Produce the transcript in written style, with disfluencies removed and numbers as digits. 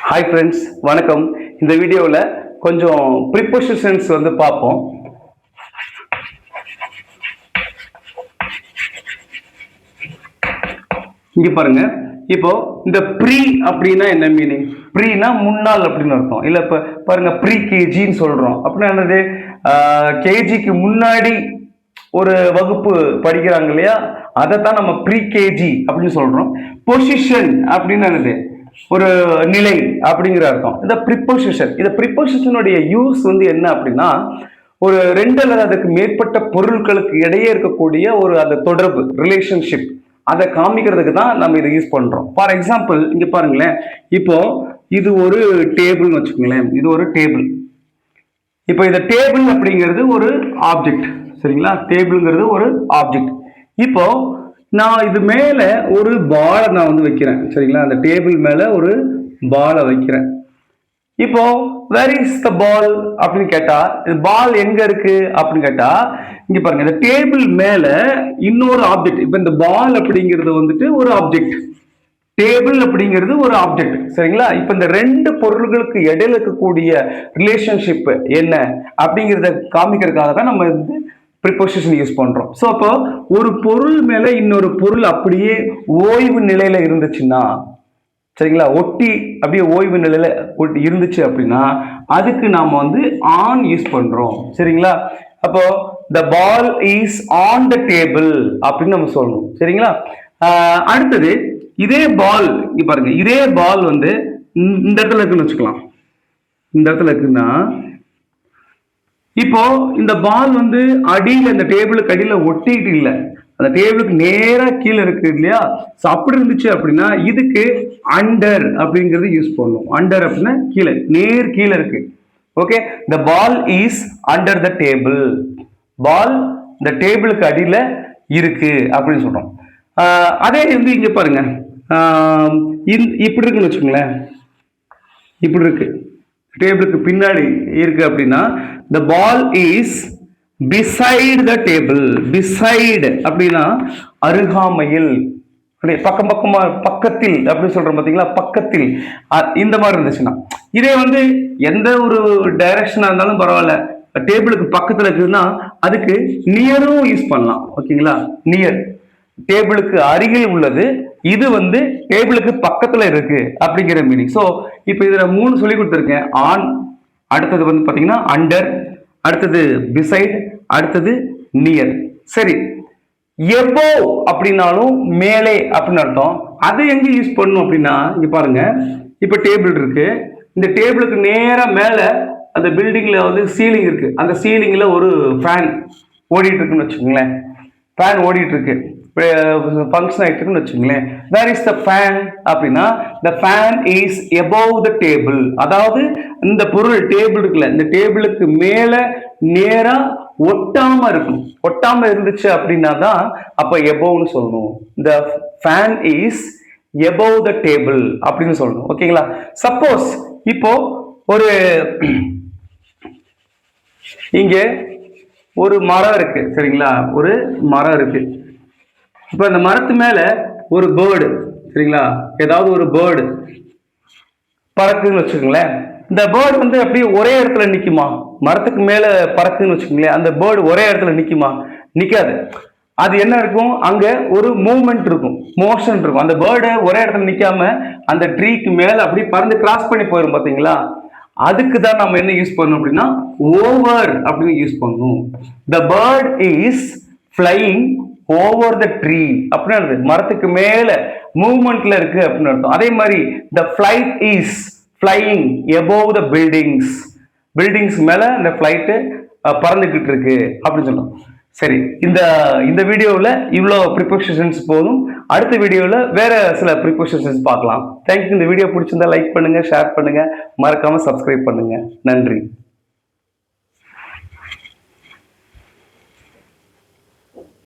Hi friends, வணக்கம். இந்த வீடியோவில் கொஞ்சம் ப்ரிப்போசிஷன்ஸ் பார்ப்போம். இங்க பாருங்க. இப்போ இந்த ப்ரீ அப்படின்னா என்ன மீனிங்? ப்ரீனா முன்னாள் அப்படின்னு அர்த்தம். இல்ல இப்ப பாருங்க, ப்ரீ கேஜின்னு சொல்றோம் அப்படின்னா என்னது? கேஜிக்கு முன்னாடி ஒரு வகுப்பு படிக்கிறாங்க இல்லையா, அதைத்தான் நம்ம ப்ரீ கேஜி அப்படின்னு சொல்றோம். பொசிஷன் அப்படின்னு என்னது? ஒரு நிலை அப்படிங்கிற அர்த்தம். இந்த ப்ரிப்போசிஷன், இந்த ப்ரிப்போசிஷனுடைய யூஸ் என்ன அப்படின்னா, ஒரு ரெண்டு அல்லது அதுக்கு மேற்பட்ட பொருட்களுக்கு இடையே இருக்கக்கூடிய ஒரு அந்த தொடர்பு, ரிலேஷன்ஷிப், அதை காமிக்கிறதுக்கு தான் நம்ம இதை யூஸ் பண்றோம். ஃபார் எக்ஸாம்பிள் இங்க பாருங்களேன். இப்போ இது ஒரு டேபிள்னு வச்சுக்கோங்களேன். இது ஒரு டேபிள். இப்போ இந்த டேபிள் அப்படிங்கிறது ஒரு ஆப்ஜெக்ட், சரிங்களா? டேபிள்ங்கிறது ஒரு ஆப்ஜெக்ட். இப்போ நான் இது மேல ஒரு பாலை நான் வைக்கிறேன், சரிங்களா? அந்த டேபிள் மேல ஒரு பாலை வைக்கிறேன். இப்போ வேர் இஸ் த பால் அப்படின்னு கேட்டா, பால் எங்க இருக்கு அப்படின்னு கேட்டா, இங்க பாருங்க, இந்த டேபிள் மேல இன்னொரு ஆப்ஜெக்ட். இப்ப இந்த பால் அப்படிங்கிறது ஒரு ஆப்ஜெக்ட், டேபிள் அப்படிங்கிறது ஒரு ஆப்ஜெக்ட், சரிங்களா? இப்ப இந்த ரெண்டு பொருள்களுக்கு இடையில இருக்கக்கூடிய ரிலேஷன்ஷிப் என்ன அப்படிங்கிறத காமிக்கிறதுக்காக தான் நம்ம ப்ரிப்போசிஷன் யூஸ் பண்றோம். ஸோ அப்போ ஒரு பொருள் மேல இன்னொரு பொருள் அப்படியே ஓய்வு நிலையில இருந்துச்சுன்னா, சரிங்களா, ஒட்டி அப்படியே ஓய்வு நிலையில இருந்துச்சு அப்படின்னா அதுக்கு நாம ஆன் யூஸ் பண்றோம், சரிங்களா? அப்போ the ball is on the table அப்படின்னு நம்ம சொல்லணும், சரிங்களா? அடுத்தது இதே பால், இங்க பாருங்க, இதே பால் இந்த இடத்துல இருக்குன்னு வச்சுக்கலாம். இந்த இடத்துல இருக்குன்னா, இப்போ இந்த பால் அடியில, இந்த டேபிளுக்கு அடியில ஒட்டிட்டு இல்லை, அந்த டேபிளுக்கு நேரா கீழே இருக்கு இல்லையா? அப்படி இருந்துச்சு அப்படின்னா இதுக்கு அண்டர் அப்படிங்கிறது யூஸ் பண்ணும். அண்டர் அப்படின்னா கீழே, நேர் கீழே இருக்கு. Okay, the ball is under the table. Ball இந்த டேபிளுக்கு அடியில இருக்கு அப்படின்னு சொல்றோம். அதே இங்க பாருங்க, இப்படி இருக்குன்னு வச்சுக்கோங்களேன். இப்படி இருக்கு, டேபிளுக்கு பின்னாடி இருக்கு அப்படின்னா the ball is beside the table. beside அப்படின்னா அருகாமையில், பக்கம் பக்கமா, பக்கத்தில் அப்படின்னு சொல்றோம் பாத்தீங்களா? பக்கத்தில், இந்த மாதிரி இருந்துச்சுன்னா. இதே எந்த ஒரு டைரக்ஷனா இருந்தாலும் பரவாயில்ல, டேபிளுக்கு பக்கத்துல இருக்குதுன்னா அதுக்கு நியரும் யூஸ் பண்ணலாம். ஓகேங்களா? நியர், டேபிளுக்கு அருகில் உள்ளது, இது டேபிளுக்கு பக்கத்துல இருக்கு அப்படிங்கிற மீனிங். ஸோ இப்போ இதுல 3 சொல்லி கொடுத்துருக்கேன். ஆன், அடுத்தது பாத்தீங்கன்னா அண்டர், அடுத்தது பிசைட், அடுத்தது நியர். சரி, எபோ அப்படின்னாலும் மேலே அப்படின்னு அர்த்தம். அதை எங்க யூஸ் பண்ணணும் அப்படின்னா, இங்க பாருங்க, இப்ப டேபிள் இருக்கு, இந்த டேபிளுக்கு நேரா மேல அந்த பில்டிங்ல சீலிங் இருக்கு. அந்த சீலிங்ல ஒரு ஃபேன் ஓடிட்டு இருக்குன்னு வச்சுக்கோங்களேன். ஃபேன் ஓடிட்டு இருக்கு, ஃபங்க்ஷன் ஆகிட்டு இருக்குன்னு வச்சுங்களேன். வேர் இஸ் த ஃபேன் அப்படின்னா, the fan is above the table. அதாவது இந்த பொருள் டேபிள் இருக்குல்ல, இந்த டேபிளுக்கு மேல நேரா ஒட்டாம இருக்கும். ஒட்டாம இருந்துச்சு அப்படின்னா தான் அப்ப எபோவ்னு சொல்லணும். The fan is above the table அப்படின்னு சொல்லணும். ஓகேங்களா? சப்போஸ் இப்போ ஒரு இங்க ஒரு மரம் இருக்கு, சரிங்களா? ஒரு மரம் இருக்கு. இப்ப இந்த மரத்து மேல ஒரு பேர்டு, சரிங்களா, ஏதாவது ஒரு பேர்டு பறக்குன்னு வச்சுக்கோங்களேன். இந்த பேர்டு அப்படியே ஒரே இடத்துல நிக்குமா? மரத்துக்கு மேல பறக்குன்னு வச்சுக்கோங்களேன். அந்த பேர்டு ஒரே இடத்துல நிக்குமா? நிக்காது. அது என்ன இருக்கும்? அங்க ஒரு மூவ்மெண்ட் இருக்கும், மோஷன் இருக்கும். அந்த பேர்டு ஒரே இடத்துல நிக்காம அந்த ட்ரீக்கு மேல அப்படியே பறந்து கிராஸ் பண்ணி போயிடும், பாத்தீங்களா? அதுக்கு தான் நம்ம என்ன யூஸ் பண்ணணும் அப்படின்னா, ஓவர் அப்படின்னு யூஸ் பண்ணணும். The bird is flying over the tree அப்படின்னு மரத்துக்கு மேல மூவ்மெண்ட்ல இருக்கு அப்படின்னு அர்த்தம். அதே மாதிரி the flight is flying above the buildings. Buildings மேல இந்த ஃபிளைட் பறந்துகிட்டு இருக்கு அப்படின்னு சொல்றோம். சரி, இந்த வீடியோவில் இவ்வளோ ப்ரிப்போசிஷன்ஸ் போதும். அடுத்த வீடியோவில் வேற சில ப்ரிப்போசிஷன்ஸ் பார்க்கலாம். தேங்க்யூ. இந்த வீடியோ பிடிச்சிருந்தா லைக் பண்ணுங்க, ஷேர் பண்ணுங்க, மறக்காம சப்ஸ்கிரைப் பண்ணுங்க. நன்றி.